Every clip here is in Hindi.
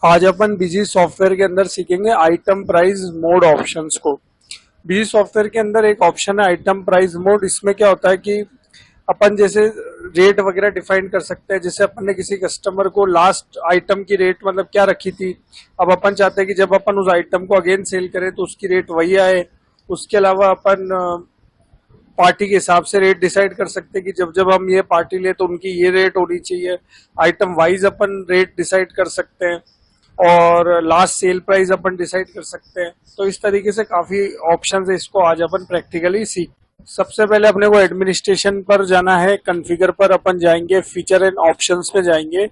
आज अपन बिजी सॉफ्टवेयर के अंदर सीखेंगे आइटम प्राइस मोड ऑप्शंस को। बिजी सॉफ्टवेयर के अंदर एक ऑप्शन है आइटम प्राइस मोड। इसमें क्या होता है कि अपन जैसे रेट वगैरह डिफाइन कर सकते हैं। जैसे अपन ने किसी कस्टमर को लास्ट आइटम की रेट मतलब क्या रखी थी, अब अपन चाहते हैं कि जब अपन उस आइटम को अगेन सेल करें तो उसकी रेट वही आए। उसके अलावा अपन पार्टी के हिसाब से रेट डिसाइड कर सकते हैं कि जब जब हम ये पार्टी ले तो उनकी ये रेट होनी चाहिए। आइटम वाइज अपन रेट डिसाइड कर सकते हैं और लास्ट सेल प्राइस अपन डिसाइड कर सकते हैं। तो इस तरीके से काफी ऑप्शंस है, इसको आज अपन प्रैक्टिकली सीख। सबसे पहले अपने को एडमिनिस्ट्रेशन पर जाना है, कॉन्फ़िगर पर अपन जाएंगे, फीचर एंड ऑप्शंस में जाएंगे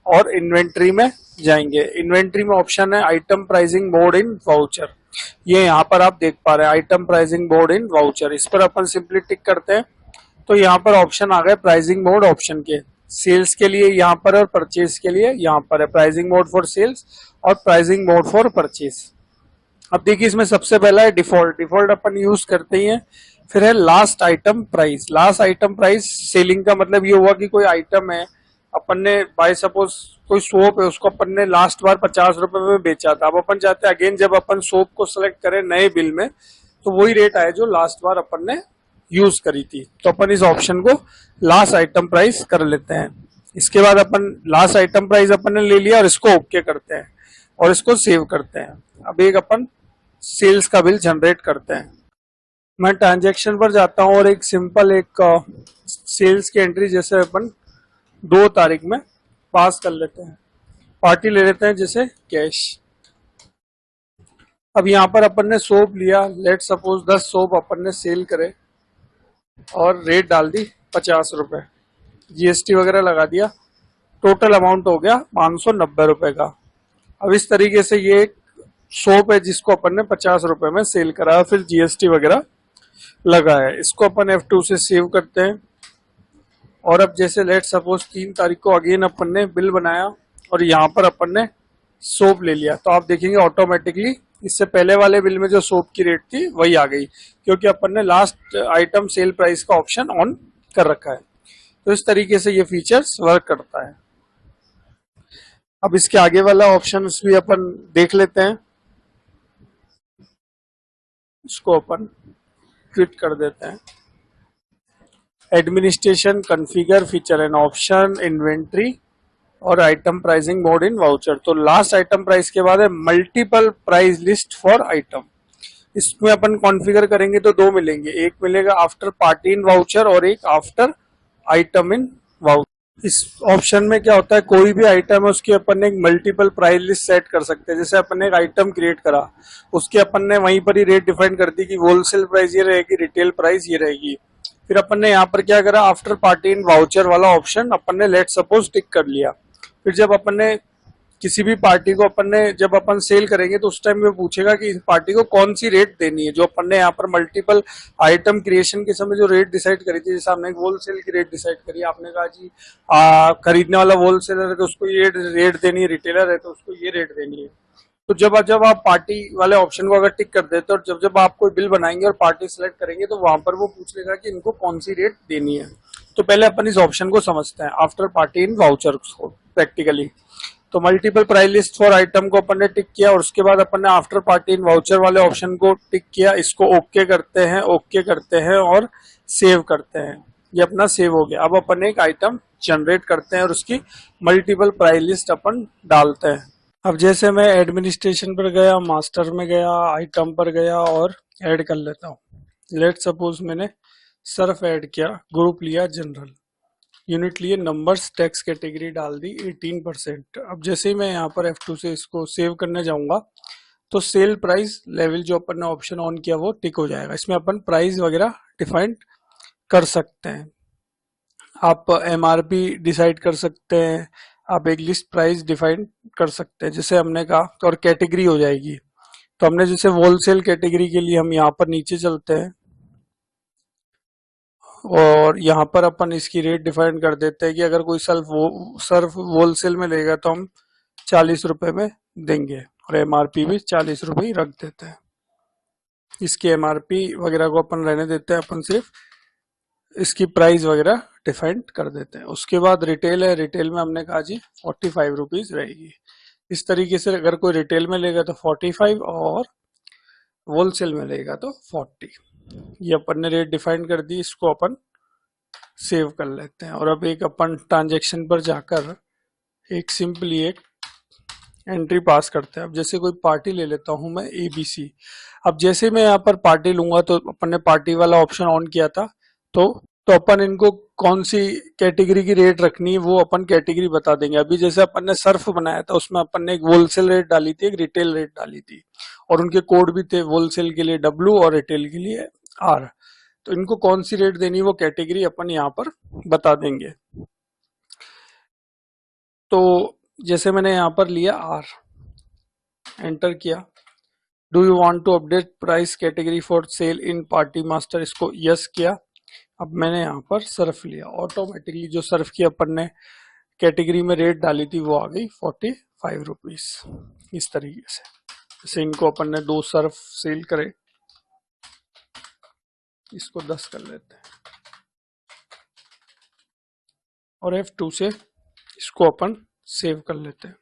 और इन्वेंट्री में जाएंगे। इन्वेंट्री में ऑप्शन है item pricing mode in voucher. ये यहाँ पर आप देख पा रहे हैं item pricing mode in voucher. इस पर अपन सिंपली टिक करते हैं तो यहाँ पर ऑप्शन आ गए प्राइसिंग मोड ऑप्शन के। सेल्स के लिए यहाँ पर और परचेज के लिए यहाँ पर है प्राइसिंग मोड फॉर सेल्स और प्राइसिंग मोड फॉर परचेज। अब देखिए इसमें सबसे पहला है डिफॉल्ट। डिफॉल्ट अपन यूज करते ही है। फिर है last item price. Last item price selling का मतलब ये हुआ कि कोई आइटम है अपन ने बाय सपोज कोई सोप है उसको अपन ने लास्ट बार 50 रुपए में बेचा था। अब अपन चाहते हैं अगेन जब अपन सोप को सिलेक्ट करें नए बिल में तो वही रेट आए जो लास्ट बार अपन ने यूज करी थी। तो अपन इस ऑप्शन को लास्ट आइटम प्राइस कर लेते हैं। इसके बाद अपन लास्ट आइटम प्राइस अपन ने ले लिया और इसको ओके करते हैं और इसको सेव करते हैं। अब एक अपन सेल्स का बिल जनरेट करते हैं। मैं ट्रांजैक्शन पर जाता हूं और एक सिंपल एक सेल्स की एंट्री जैसे अपन 2 तारीख में पास कर लेते हैं। पार्टी ले लेते हैं जैसे कैश। अब यहाँ पर अपन ने सोप लिया, लेट सपोज 10 सोप अपन ने सेल करे और रेट डाल दी 50 रुपए, जीएसटी वगैरह लगा दिया, टोटल अमाउंट हो गया 590 रुपए का। अब इस तरीके से ये एक सोप है जिसको अपन ने 50 रुपए में सेल करा, फिर जीएसटी वगैरह लगा है। इसको अपन F2 से सेव करते हैं और अब जैसे लेट सपोज 3 तारीख को अगेन अपन ने बिल बनाया और यहाँ पर अपन ने सोप ले लिया तो आप देखेंगे ऑटोमेटिकली इससे पहले वाले बिल में जो सोप की रेट थी वही आ गई क्योंकि अपन ने लास्ट आइटम सेल प्राइस का ऑप्शन ऑन कर रखा है। तो इस तरीके से ये फीचर्स वर्क करता है। अब इसके आगे वाला ऑप्शन भी अपन देख लेते हैं। इसको अपन क्विट कर देते हैं। Administration, configure, feature and option, inventory और item pricing mode in voucher. तो लास्ट आइटम प्राइस के बाद है multiple price list for item. इसमें अपन कॉन्फ़िगर करेंगे तो 2 मिलेंगे, एक मिलेगा आफ्टर पार्टी इन वाउचर और एक आफ्टर आइटम इन वाउचर। इस ऑप्शन में क्या होता है कोई भी आइटम है उसकी अपन ने एक मल्टीपल प्राइस लिस्ट सेट कर सकते हैं। जैसे अपन ने एक आइटम क्रिएट करा उसके अपन ने वहीं पर ही रेट डिफाइन कर दी कि होलसेल प्राइस ये रहेगी, रिटेल प्राइस ये रहेगी। फिर अपन ने यहाँ पर क्या करा आफ्टर पार्टी इन वाउचर वाला ऑप्शन अपन ने लेट सपोज टिक कर लिया। फिर जब अपन ने किसी भी पार्टी को अपन ने जब अपन सेल करेंगे तो उस टाइम में पूछेगा कि इस पार्टी को कौन सी रेट देनी है। जो अपन ने यहाँ पर मल्टीपल आइटम क्रिएशन के समय जो रेट डिसाइड करी थी, जैसे हमने होलसेल की रेट डिसाइड करी, आपने कहा जी खरीदने वाला होलसेलर है तो उसको ये रेट देनी है, रिटेलर है तो उसको ये रेट देनी है। तो जब आप पार्टी वाले ऑप्शन को अगर टिक कर देते और जब आप कोई बिल बनाएंगे और पार्टी सिलेक्ट करेंगे तो वहां पर वो पूछ लेगा कि इनको कौन सी रेट देनी है। तो पहले अपन इस ऑप्शन को समझते हैं आफ्टर पार्टी इन वाउचर को प्रैक्टिकली। तो multiple price list for item को अपन ने टिक किया और उसके बाद अपन ने आफ्टर पार्टी इन वाउचर वाले ऑप्शन को टिक किया। इसको ओके करते हैं और सेव करते हैं। ये अपना सेव हो गया। अब अपन एक आइटम जनरेट करते हैं और उसकी मल्टीपल प्राइस लिस्ट अपन डालते हैं। अब जैसे मैं एडमिनिस्ट्रेशन पर गया, मास्टर में गया, आइटम पर गया और ऐड कर लेता हूँ। लेट सपोज मैंने सर्फ ऐड किया, ग्रुप लिया जनरल, यूनिट लिए नंबर्स, टैक्स कैटेगरी डाल दी 18%। अब जैसे ही मैं यहाँ पर F2 से इसको सेव करने जाऊंगा तो सेल प्राइस लेवल जो अपन ने ऑप्शन ऑन किया वो टिक हो जाएगा। इसमें अपन प्राइस वगैरह डिफाइन कर सकते हैं। आप MRP डिसाइड कर सकते हैं, आप एक लिस्ट प्राइस डिफाइन कर सकते हैं जैसे हमने कहा। तो और कैटेगरी हो जाएगी तो हमने जैसे होलसेल कैटेगरी के लिए हम यहाँ पर नीचे चलते हैं और यहाँ पर अपन इसकी रेट डिफाइन कर देते हैं कि अगर कोई सर्फ होलसेल में लेगा तो हम 40 रुपए में देंगे और MRP भी 40 रुपए ही रख देते हैं। इसकी MRP वगैरह को अपन रहने देते हैं, अपन सिर्फ इसकी प्राइस वगैरह डिफाइन कर देते हैं। उसके बाद रिटेल है, रिटेल में हमने कहा जी 45 रुपीज रहेगी। इस तरीके से अगर कोई रिटेल में लेगा तो 45 और होलसेल में लेगा तो 40। ये अपन ने रेट डिफाइन कर दी, इसको अपन सेव कर लेते हैं। और अब एक अपन ट्रांजेक्शन पर जाकर एक सिंपली एक एंट्री पास करते हैं। अब जैसे कोई पार्टी ले लेता हूं मैं ABC। अब जैसे मैं यहाँ पर पार्टी लूंगा तो अपन ने पार्टी वाला ऑप्शन ऑन किया था, तो अपन इनको कौन सी कैटेगरी की रेट रखनी है वो अपन कैटेगरी बता देंगे। अभी जैसे अपन ने सर्फ बनाया था उसमें अपन ने एक होलसेल रेट डाली थी, एक रिटेल रेट डाली थी, और उनके कोड भी थे, होलसेल के लिए W और रिटेल के लिए R। तो इनको कौन सी रेट देनी वो कैटेगरी अपन यहाँ पर बता देंगे। तो जैसे मैंने यहाँ पर लिया R, एंटर किया। Do you want to update price category for sale in party master, इसको यस किया। अब मैंने यहाँ पर सर्फ लिया, ऑटोमेटिकली जो सर्फ की अपन ने कैटेगरी में रेट डाली थी वो आ गई 45 रुपीज। इस तरीके से जैसे इनको अपन ने 2 सर्फ सेल करे, इसको 10 कर लेते हैं और F2 से इसको अपन सेव कर लेते हैं।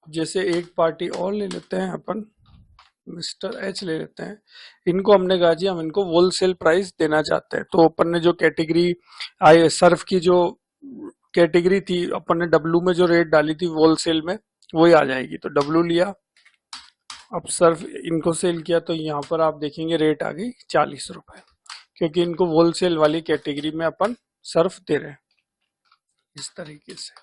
जैसे एक पार्टी और ले लेते हैं अपन, मिस्टर H ले लेते हैं। इनको हमने कहा जी हम इनको होलसेल प्राइस देना चाहते हैं, तो अपन ने जो कैटेगरी आई सर्फ की जो कैटेगरी थी अपन ने W में जो रेट डाली थी होलसेल में वही आ जाएगी, तो W लिया। अब सर्फ इनको सेल किया तो यहाँ पर आप देखेंगे रेट आ गई 40 रुपए, क्योंकि इनको होलसेल वाली कैटेगरी में अपन सर्फ दे रहे हैं। इस तरीके से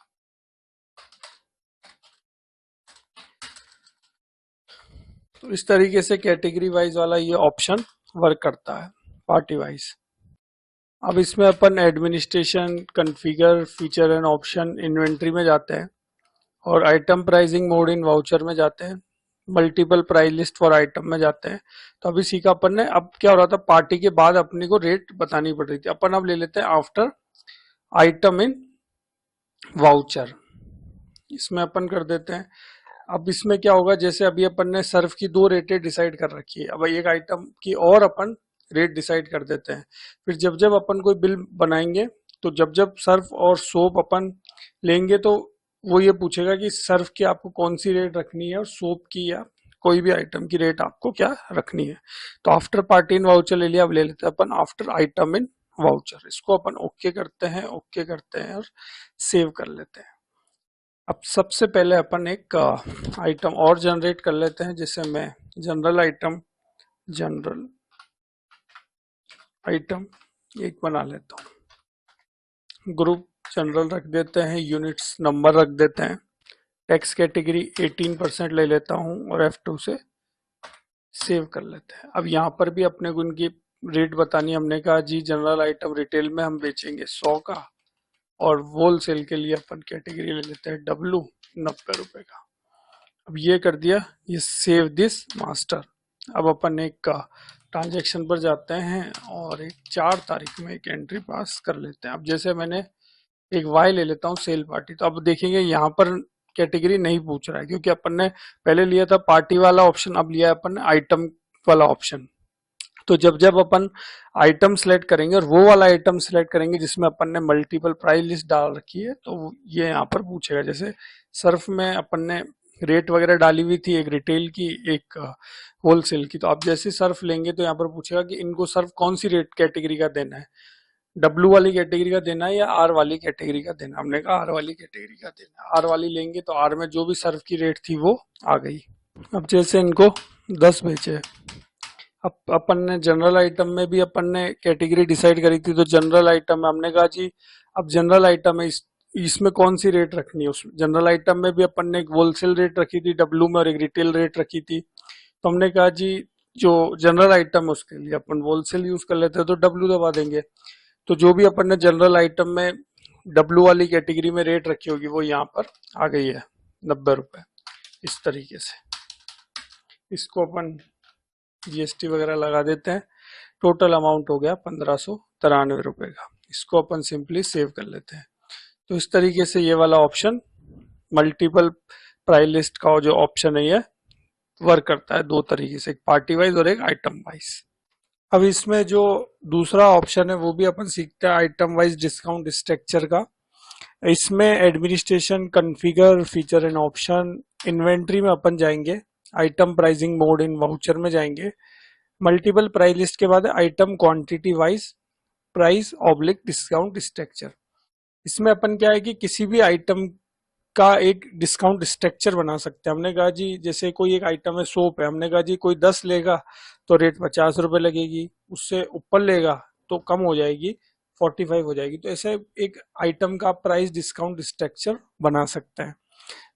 तो इस तरीके से कैटेगरी वाइज वाला ये ऑप्शन वर्क करता है पार्टी वाइज। अब इसमें अपन administration, configure, feature and option, inventory में जाते हैं और item pricing mode in voucher में जाते हैं, multiple price list for item में जाते हैं। तो अभी सीखा अपन ने। अब क्या हो रहा था, पार्टी के बाद अपने को रेट बतानी पड़ रही थी, अपन अब ले लेते हैं आफ्टर आइटम इन वाउचर, इसमें अपन कर देते हैं। अब इसमें क्या होगा, जैसे अभी अपन ने सर्फ की 2 रेटें डिसाइड कर रखी है, अब एक आइटम की और अपन रेट डिसाइड कर देते हैं। फिर जब जब अपन कोई बिल बनाएंगे तो जब जब सर्फ और सोप अपन लेंगे तो वो ये पूछेगा कि सर्फ की आपको कौन सी रेट रखनी है और सोप की या कोई भी आइटम की रेट आपको क्या रखनी है। तो आफ्टर पार्टी इन वाउचर ले लिया, अब ले लेते हैं अपन आफ्टर आइटम इन वाउचर, इसको अपन ओके करते हैं, ओके करते हैं और सेव कर लेते हैं। अब सबसे पहले अपन एक आइटम और जनरेट कर लेते हैं, जिसे मैं जनरल आइटम एक बना लेता हूँ। ग्रुप जनरल रख देते हैं, यूनिट्स नंबर रख देते हैं, टैक्स कैटेगरी 18% ले लेता हूँ और F2 से सेव कर लेते हैं। अब यहाँ पर भी अपने को उनकी रेट बतानी, हमने कहा जी जनरल आइटम रिटेल में हम बेचेंगे 100 का और होलसेल के लिए अपन कैटेगरी ले लेते हैं W 90 रुपए का। अब ये कर दिया, ये सेव दिस मास्टर। अब अपन एक ट्रांजेक्शन पर जाते हैं और एक 4 तारीख में एक एंट्री पास कर लेते हैं। अब जैसे मैंने एक Y ले लेता हूँ सेल पार्टी, तो अब देखेंगे यहाँ पर कैटेगरी नहीं पूछ रहा है, क्योंकि अपन ने पहले लिया था पार्टी वाला ऑप्शन, अब लिया अपन ने आइटम वाला ऑप्शन। तो जब जब अपन आइटम सेलेक्ट करेंगे और वो वाला आइटम सेलेक्ट करेंगे जिसमें अपन ने मल्टीपल प्राइस लिस्ट डाल रखी है, तो ये यहाँ पर पूछेगा। जैसे सर्फ में अपन ने रेट वगैरह डाली हुई थी, एक रिटेल की एक होलसेल की, तो आप जैसे सर्फ लेंगे तो यहाँ पर पूछेगा कि इनको सर्फ कौन सी रेट कैटेगरी का देना है, W वाली कैटेगरी का देना है या R वाली कैटेगरी का देना। हमने कहा R वाली कैटेगरी का देना, R वाली लेंगे तो R में जो भी सर्फ की रेट थी वो आ गई। अब जैसे इनको 10 बेचे, अब अपन ने जनरल आइटम में भी अपन ने कैटेगरी डिसाइड करी थी, तो जनरल आइटम में हमने कहा जी अब जनरल आइटम है, इसमें कौन सी रेट रखनी है। उसमें जनरल आइटम में भी अपन ने एक होलसेल रेट रखी थी W में और एक रिटेल रेट रखी थी, तो हमने कहा जी जो जनरल आइटम है उसके लिए अपन होलसेल यूज कर लेते हैं तो W दबा देंगे। तो जो भी अपन ने जनरल आइटम में W वाली कैटेगरी में रेट रखी होगी वो यहाँ पर आ गई है 90 रुपए। इस तरीके से इसको अपन GST वगैरह लगा देते हैं, टोटल अमाउंट हो गया 1593 रुपए का। इसको अपन सिंपली सेव कर लेते हैं। तो इस तरीके से ये वाला ऑप्शन मल्टीपल प्राइस लिस्ट का जो ऑप्शन है ये वर्क करता है 2 तरीके से, एक पार्टी वाइज और एक आइटम वाइज। अब इसमें जो दूसरा ऑप्शन है वो भी अपन सीखते हैं आइटम वाइज डिस्काउंट स्ट्रक्चर का। इसमें administration, configure, feature and option, inventory में अपन जाएंगे, item pricing mode in voucher में जाएंगे, मल्टीपल प्राइस लिस्ट के बाद item quantity wise price oblique discount structure. इसमें अपन क्या है कि किसी भी आइटम का एक डिस्काउंट स्ट्रक्चर बना सकते हैं। हमने कहा जी जैसे कोई एक आइटम है सोप है, हमने कहा जी कोई 10 लेगा तो रेट 50 रुपए लगेगी, उससे ऊपर लेगा तो कम हो जाएगी, 45 हो जाएगी। तो ऐसे एक आइटम का प्राइस डिस्काउंट स्ट्रक्चर बना सकते हैं।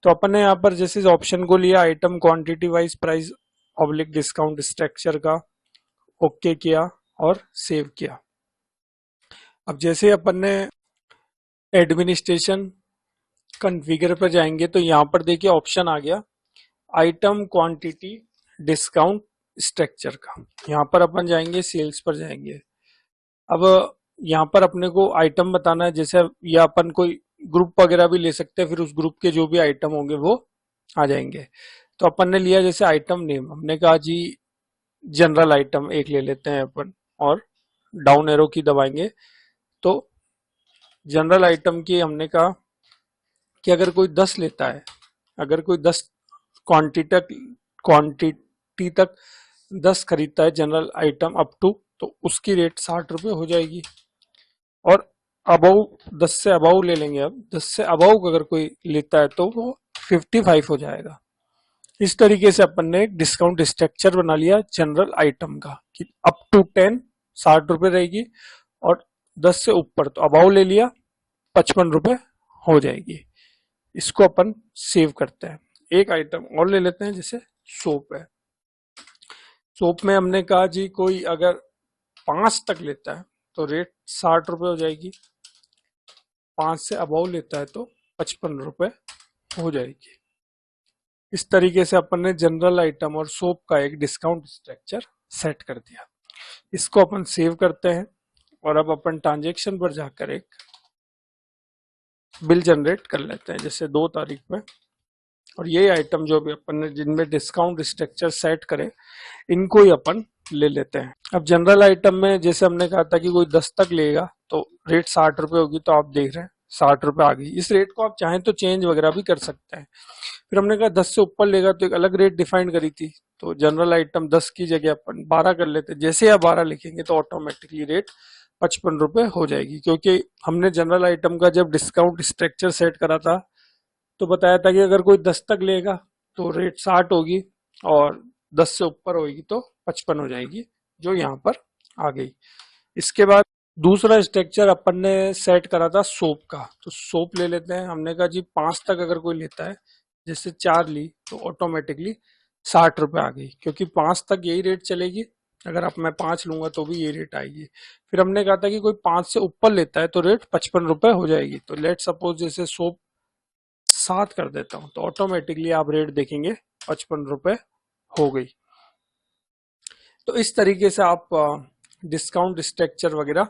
तो अपन ने यहाँ पर जैसे इस ऑप्शन को लिया, item quantity wise price oblique discount structure का, ओके किया और सेव किया। अब जैसे अपन ने एडमिनिस्ट्रेशन कॉन्फ़िगर पर जाएंगे तो यहाँ पर देखिए ऑप्शन आ गया आइटम क्वांटिटी डिस्काउंट स्ट्रक्चर का। यहाँ पर अपन जाएंगे, सेल्स पर जाएंगे। अब यहाँ पर अपने को आइटम बताना है, जैसे या अपन कोई ग्रुप वगैरह भी ले सकते हैं, फिर उस ग्रुप के जो भी आइटम होंगे वो आ जाएंगे। तो अपन ने लिया जैसे आइटम नेम, हमने कहा जी जनरल आइटम एक ले लेते हैं अपन, और डाउन एरो की दबाएंगे तो जनरल आइटम की हमने कहा कि अगर कोई 10 लेता है, अगर कोई 10 क्वांटिटी तक 10 खरीदता है जनरल आइटम अप टू, तो उसकी रेट 60 रुपए हो जाएगी। और अबव 10 से अबव ले लेंगे, अब 10 से अबव अगर कोई लेता है तो वो 55 हो जाएगा। इस तरीके से अपन ने डिस्काउंट स्ट्रक्चर बना लिया जनरल आइटम का कि अप टू 10 60 रुपए रहेगी, और 10 से ऊपर तो अबाउ ले लिया 55 रुपए हो जाएगी। इसको अपन सेव करते हैं। एक आइटम और ले लेते हैं, जैसे सोप है। सोप में हमने कहा जी कोई अगर 5 तक लेता है तो रेट 60 रुपए हो जाएगी, 5 से अबाउ लेता है तो 55 रुपए हो जाएगी। इस तरीके से अपन ने जनरल आइटम और सोप का एक डिस्काउंट स्ट्रक्चर सेट कर दिया। इसको अपन सेव करते हैं और अब अपन ट्रांजेक्शन पर जाकर एक बिल जनरेट कर लेते हैं, जैसे 2 तारीख में। और ये आइटम जो भी अपन ने जिनमें डिस्काउंट स्ट्रक्चर सेट करे, इनको ही अपन ले लेते हैं। अब जनरल आइटम में जैसे हमने कहा था कि कोई 10 तक लेगा तो रेट 60 रुपए होगी, तो आप देख रहे हैं 60 रुपए आ गई। इस रेट को आप चाहें तो चेंज वगैरह भी कर सकते हैं। फिर हमने कहा 10 से ऊपर लेगा तो एक अलग रेट डिफाइन करी थी, तो जनरल आइटम 10 की जगह अपन 12 कर लेते हैं। जैसे आप 12 लिखेंगे तो ऑटोमेटिकली रेट 55 रुपए हो जाएगी, क्योंकि हमने जनरल आइटम का जब डिस्काउंट स्ट्रक्चर सेट करा था तो बताया था कि अगर कोई 10 तक लेगा तो रेट 60 होगी, और 10 से ऊपर होगी तो 55 हो जाएगी, जो यहाँ पर आ गई। इसके बाद दूसरा स्ट्रक्चर अपन ने सेट करा था सोप का, तो सोप ले लेते हैं। हमने कहा जी 5 तक अगर कोई लेता है, जैसे 4 ली तो ऑटोमेटिकली 60 रुपए आ गई, क्योंकि 5 तक यही रेट चलेगी। अगर आप मैं 5 लूंगा तो भी ये रेट आएगी। फिर हमने कहा था कि कोई 5 से ऊपर लेता है तो रेट 55 रुपए हो जाएगी। तो लेट सपोज जैसे सोप 7 कर देता हूं तो ऑटोमेटिकली आप रेट देखेंगे 55 रुपए हो गई। तो इस तरीके से आप डिस्काउंट स्ट्रक्चर वगैरह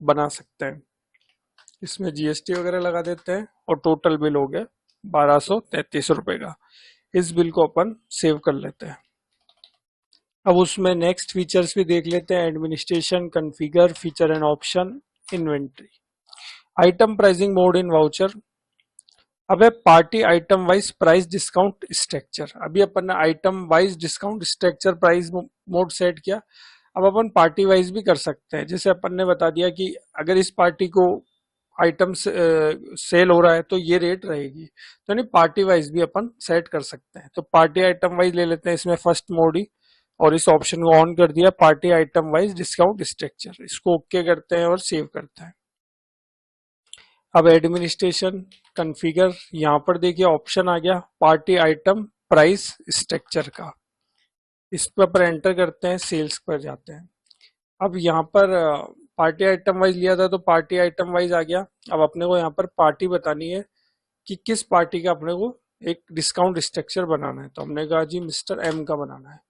बना सकते हैं। इसमें जीएसटी वगैरह लगा देते हैं और टोटल बिल हो गया 1233 रुपए का। इस बिल को अपन सेव कर लेते हैं। अब उसमें नेक्स्ट फीचर्स भी देख लेते हैं, administration, configure, feature and option, inventory, item pricing mode in voucher. अब है party item wise price discount structure. अभी अपन ने item wise discount structure price mode set किया, अब अपन पार्टी वाइज भी कर सकते हैं। जैसे अपन ने बता दिया कि अगर इस पार्टी को आइटम सेल हो रहा है तो ये रेट रहेगी, तो नहीं पार्टी वाइज भी अपन सेट कर सकते हैं। तो पार्टी आइटम वाइज ले लेते हैं, इसमें फर्स्ट मोड ही, और इस ऑप्शन को ऑन कर दिया, party item wise discount structure. इसको ओके करते हैं और सेव करते हैं। अब एडमिनिस्ट्रेशन कॉन्फ़िगर, यहाँ पर देखिए ऑप्शन आ गया पार्टी आइटम प्राइस स्ट्रक्चर का। इस पर एंटर करते हैं, सेल्स पर जाते हैं। अब यहाँ पर पार्टी आइटम वाइज लिया था तो पार्टी आइटम वाइज आ गया। अब अपने को यहाँ पर पार्टी बतानी है कि किस पार्टी का अपने को एक डिस्काउंट स्ट्रक्चर बनाना है। तो हमने कहा जी मिस्टर एम का बनाना है।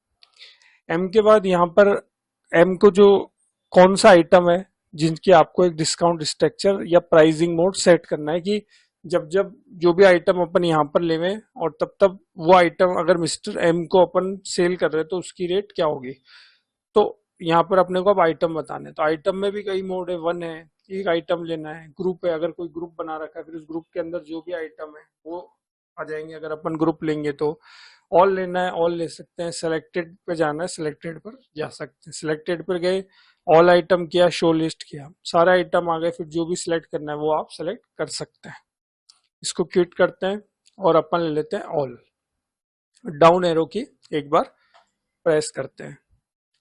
एम के बाद यहाँ पर एम को जो कौन सा आइटम है जिनकी आपको एक डिस्काउंट स्ट्रक्चर या प्राइसिंग मोड सेट करना है, कि जब जब जो भी आइटम अपन यहाँ पर लेवे और तब तब वो आइटम अगर मिस्टर एम को अपन सेल कर रहे हैं तो उसकी रेट क्या होगी। तो यहाँ पर अपने को अब आइटम बताने हैं। तो आइटम में भी कई मोड है, वन है, एक आइटम लेना है, ग्रुप है, अगर कोई ग्रुप बना रखा है फिर उस ग्रुप के अंदर जो भी आइटम है वो आ जाएंगे। अगर अपन ग्रुप लेंगे तो ऑल लेना है, ऑल ले सकते हैं, सिलेक्टेड पे जाना है, सिलेक्टेड पर जा सकते हैं, सिलेक्टेड पर गए, ऑल आइटम किया, शो लिस्ट किया, सारे आइटम आ गए, फिर जो भी सिलेक्ट करना है वो आप सिलेक्ट कर सकते हैं। इसको क्विट करते हैं और अपन ले लेते हैं ऑल, डाउन एरो की एक बार प्रेस करते हैं।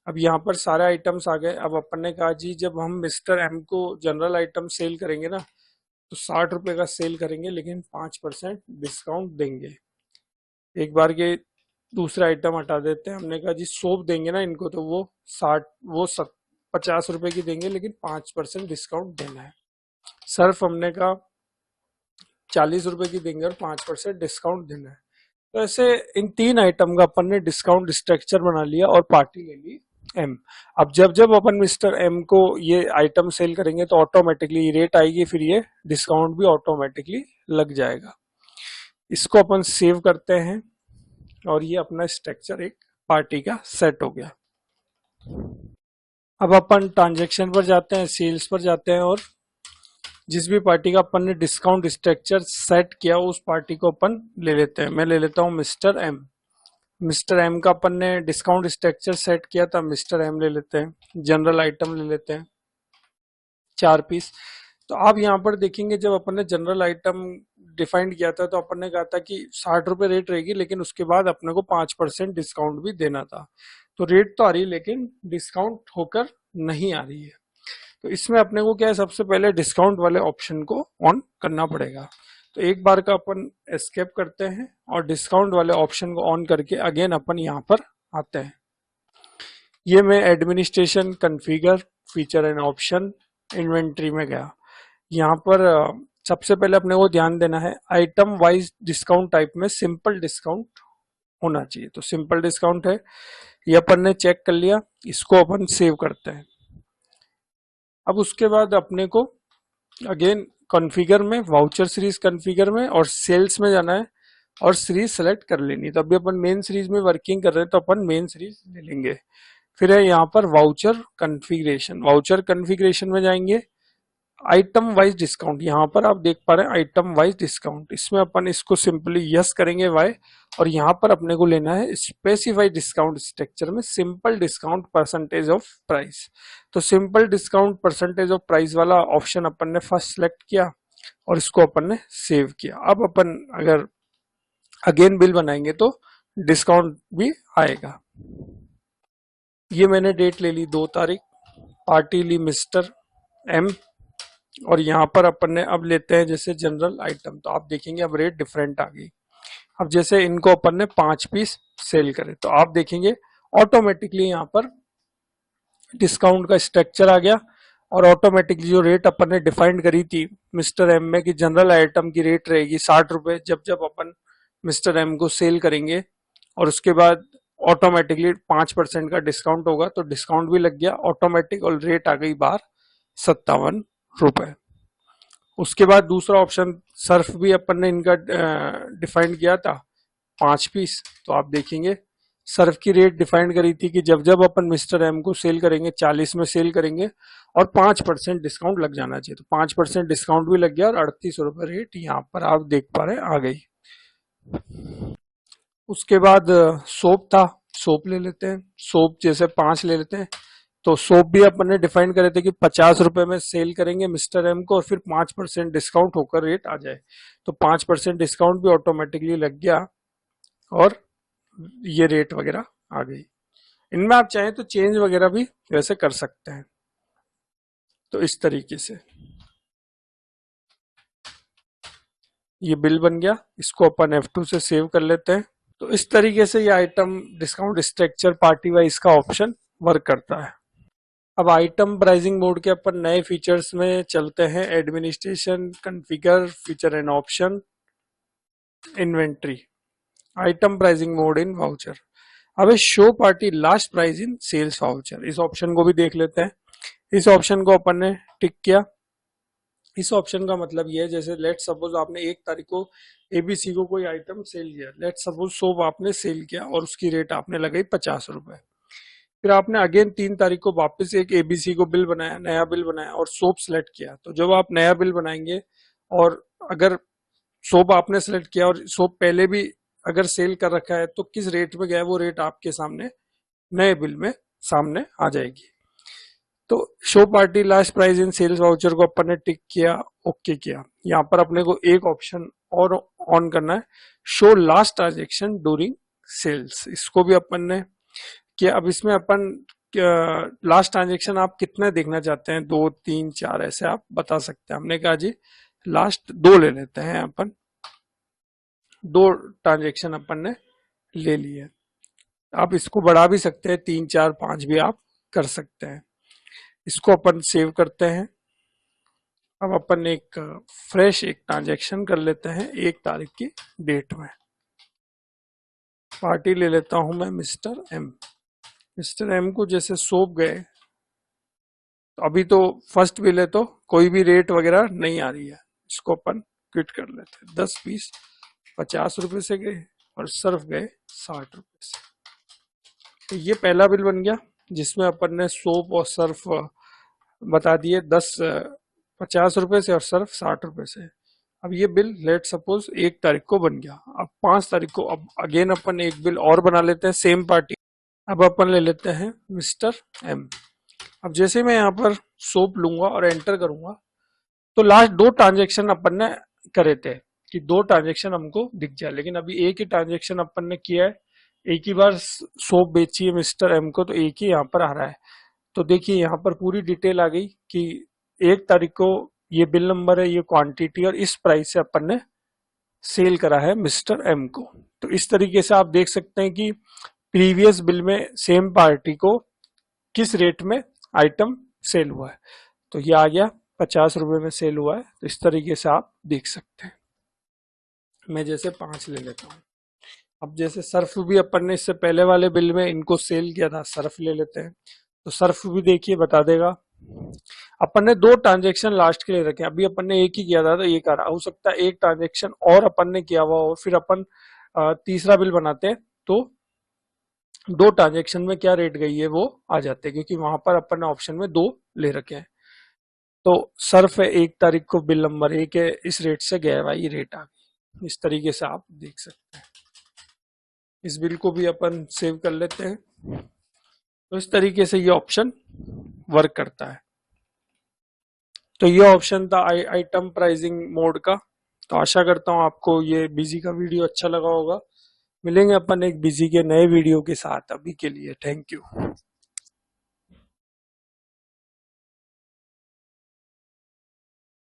अब यहाँ पर सारे आइटम्स आ गए। अब अपन ने कहा जी जब हम मिस्टर एम को जनरल आइटम सेल करेंगे ना तो 60 रुपए का सेल करेंगे लेकिन 5% डिस्काउंट देंगे। एक बार के दूसरा आइटम हटा देते हैं। हमने कहा जी सोप देंगे ना इनको तो वो 50 रुपए की देंगे लेकिन 5% डिस्काउंट देना है। सर्फ हमने कहा 40 रुपए की देंगे और 5% डिस्काउंट देना है। तो ऐसे इन 3 आइटम का अपन ने डिस्काउंट स्ट्रक्चर बना लिया और पार्टी ले ली एम। अब जब जब अपन मिस्टर एम को ये आइटम सेल करेंगे तो ऑटोमेटिकली रेट आएगी, फिर ये डिस्काउंट भी ऑटोमेटिकली लग जाएगा। इसको अपन सेव करते हैं और ये अपना स्ट्रक्चर एक पार्टी का सेट हो गया। अब अपन ट्रांजेक्शन पर जाते हैं, सेल्स पर जाते हैं और जिस भी पार्टी का अपन ने डिस्काउंट स्ट्रक्चर सेट किया उस पार्टी को अपन ले लेते हैं। मैं ले लेता हूं मिस्टर एम। मिस्टर एम का अपन ने डिस्काउंट स्ट्रक्चर सेट किया था, मिस्टर एम ले लेते हैं। जनरल आइटम ले लेते हैं 4 पीस। तो आप यहाँ पर देखेंगे जब अपन ने जनरल आइटम डिफाइंड किया था तो अपन ने कहा था कि 60 रुपए रेट रहेगी लेकिन उसके बाद अपने को 5% डिस्काउंट भी देना था। तो रेट तो आ रही है लेकिन डिस्काउंट होकर नहीं आ रही है। तो इसमें अपने को क्या है, सबसे पहले डिस्काउंट वाले ऑप्शन को ऑन करना पड़ेगा। तो एक बार का अपन एस्केप करते हैं और डिस्काउंट वाले ऑप्शन को ऑन करके अगेन अपन यहाँ पर आते हैं। ये मैं administration, configure, feature and option, inventory में गया। यहाँ पर सबसे पहले अपने को ध्यान देना है आइटम वाइज डिस्काउंट टाइप में सिंपल डिस्काउंट होना चाहिए। तो सिंपल डिस्काउंट है, ये अपन ने चेक कर लिया। इसको अपन सेव करते हैं। अब उसके बाद अपने को अगेन कॉन्फ़िगर में, वाउचर सीरीज कॉन्फ़िगर में और सेल्स में जाना है और सीरीज सेलेक्ट कर लेनी है। तो अभी अपन मेन सीरीज में वर्किंग कर रहे हैं तो अपन मेन सीरीज ले लेंगे। फिर है यहाँ पर वाउचर कॉन्फ़िगरेशन, वाउचर कॉन्फ़िगरेशन में जाएंगे। आइटम वाइज डिस्काउंट, यहाँ पर आप देख पा रहे हैं आइटम वाइज डिस्काउंट, इसमें अपन इसको सिंपली यस करेंगे वाई और यहाँ पर अपने को लेना है स्पेसिफाइड डिस्काउंट स्ट्रक्चर में simple discount percentage of price. तो simple discount percentage of price वाला ऑप्शन अपन ने फर्स्ट सिलेक्ट किया और इसको अपन ने सेव किया। अब अपन अगर अगेन बिल बनाएंगे तो डिस्काउंट भी आएगा। ये मैंने डेट ले ली 2 तारीख, पार्टी ली मिस्टर एम और यहाँ पर अपन ने अब लेते हैं जैसे जनरल आइटम। तो आप देखेंगे अब रेट डिफरेंट आ गई। अब जैसे इनको अपन ने 5 पीस सेल करे तो आप देखेंगे ऑटोमेटिकली यहाँ पर डिस्काउंट का स्ट्रक्चर आ गया और ऑटोमेटिकली जो रेट अपन ने डिफाइंड करी थी मिस्टर एम में कि जनरल आइटम की रेट रहेगी 60 रुपए जब जब अपन मिस्टर एम को सेल करेंगे और उसके बाद ऑटोमेटिकली 5% का डिस्काउंट होगा तो डिस्काउंट भी लग गया ऑटोमेटिक और रेट आ गई बाहर 57 रुपए। उसके बाद दूसरा ऑप्शन सर्फ भी अपन ने इनका डिफाइन किया था 5 पीस। तो आप देखेंगे सर्फ की रेट डिफाइन करी थी कि जब जब अपन मिस्टर एम को सेल करेंगे 40 में सेल करेंगे और 5% डिस्काउंट लग जाना चाहिए। तो 5% डिस्काउंट भी लग गया और 38 रुपए रेट यहाँ पर आप देख पा रहे हैं आ गई। उसके बाद सोप था, सोप ले लेते हैं। सोप जैसे 5 ले लेते हैं। तो सोप भी अपन ने डिफाइन करे थे कि 50 रुपए में सेल करेंगे मिस्टर एम को और फिर 5% डिस्काउंट होकर रेट आ जाए। तो 5% डिस्काउंट भी ऑटोमेटिकली लग गया और ये रेट वगैरह आ गई। इनमें आप चाहें तो चेंज वगैरह भी वैसे कर सकते हैं। तो इस तरीके से ये बिल बन गया। इसको अपन F2 से सेव कर लेते हैं। तो इस तरीके से ये item discount structure party wise का ऑप्शन वर्क करता है। अब आइटम प्राइसिंग मोड के अपन नए फीचर्स में चलते हैं। Administration, configure, feature and option, inventory, item pricing mode in voucher. अब show party last price in sales voucher, इस ऑप्शन को भी देख लेते हैं। इस ऑप्शन को अपन ने टिक किया। इस ऑप्शन का मतलब ये है जैसे लेट सपोज आपने 1 तारीख को एबीसी को कोई आइटम सेल किया, लेट सपोज सोप आपने सेल किया और उसकी रेट आपने लगाई 50 रुपए। फिर आपने अगेन 3 तारीख को वापस एक एबीसी को बिल बनाया, नया बिल बनाया और सोप सेलेक्ट किया। तो जब आप नया बिल बनाएंगे और अगर सोप आपने सेलेक्ट किया और सोप पहले भी अगर सेल कर रखा है तो किस रेट में गया है वो रेट आपके सामने नए बिल में सामने आ जाएगी। तो show party last price in sales voucher को अपन ने टिक किया, ओके किया। यहाँ पर अपने को एक ऑप्शन और ऑन करना है, show last transaction during sales, इसको भी अपन ने किया। अब इसमें अपन लास्ट ट्रांजेक्शन आप कितने देखना चाहते हैं, 2, 3, 4 ऐसे आप बता सकते हैं। हमने कहा जी लास्ट 2 ले लेते हैं, अपन 2 ट्रांजेक्शन अपन ने ले लिए। आप इसको बढ़ा भी सकते हैं, 3, 4, 5 भी आप कर सकते हैं। इसको अपन सेव करते हैं। अब अपन एक फ्रेश एक ट्रांजेक्शन कर लेते हैं 1 तारीख की डेट में। पार्टी ले लेता हूं मैं मिस्टर एम। मिस्टर एम को जैसे सौंप गए, तो अभी तो फर्स्ट बिल है तो कोई भी रेट वगैरह नहीं आ रही है, इसको अपन क्विट कर लेते हैं। 10 पीस 50 रुपए से गए और सर्फ गए 60 रुपए से। तो ये पहला बिल बन गया जिसमें अपन ने सोप और सर्फ बता दिए 50 रुपए से और सर्फ 60 रुपए से। अब ये बिल लेट सपोज 1 तारीख को बन गया। अब 5 तारीख को अब अगेन अपन एक बिल और बना लेते हैं सेम पार्टी। अब अपन ले लेते हैं मिस्टर एम। अब जैसे मैं यहाँ पर सोप लूंगा और एंटर करूंगा तो लास्ट 2 ट्रांजेक्शन अपन ने करे थे कि 2 ट्रांजेक्शन हमको दिख जाए, लेकिन अभी एक ही ट्रांजेक्शन अपन ने किया है, एक ही बार सोप बेची है मिस्टर एम को, तो एक ही यहाँ पर आ रहा है। तो देखिए यहाँ पर पूरी डिटेल आ गई कि 1 तारीख को ये बिल नंबर है, ये क्वांटिटी और इस प्राइस से अपन ने सेल करा है मिस्टर एम को। तो इस तरीके से आप देख सकते हैं कि प्रीवियस बिल में सेम पार्टी को किस रेट में आइटम सेल हुआ है। तो ये आ गया 50 रुपए में सेल हुआ है। तो इस तरीके से आप देख सकते हैं। मैं जैसे 5 ले लेता हूँ। अब जैसे सर्फ भी अपन ने इससे पहले वाले बिल में इनको सेल किया था, सर्फ ले लेते हैं। तो सर्फ भी देखिए बता देगा। अपन ने 2 ट्रांजेक्शन लास्ट के लिए रखे, अभी अपन ने एक ही किया था तो एक आ रहा, हो सकता है एक ट्रांजेक्शन और अपन ने किया हुआ हो, फिर अपन तीसरा बिल बनाते हैं तो 2 ट्रांजेक्शन में क्या रेट गई है वो आ जाते हैं, क्योंकि वहां पर अपन ने ऑप्शन में 2 ले रखे हैं। तो सर्फ है 1 तारीख को बिल नंबर 1 है, इस रेट से गया भाई, ये रेट आ गई। इस तरीके से आप देख सकते हैं। इस बिल को भी अपन सेव कर लेते हैं। तो इस तरीके से ये ऑप्शन वर्क करता है। तो ये ऑप्शन था आइटम प्राइसिंग मोड का। तो आशा करता हूँ आपको ये बिजी का वीडियो अच्छा लगा होगा। मिलेंगे अपन एक बिजी के नए वीडियो के साथ। अभी के लिए थैंक यू।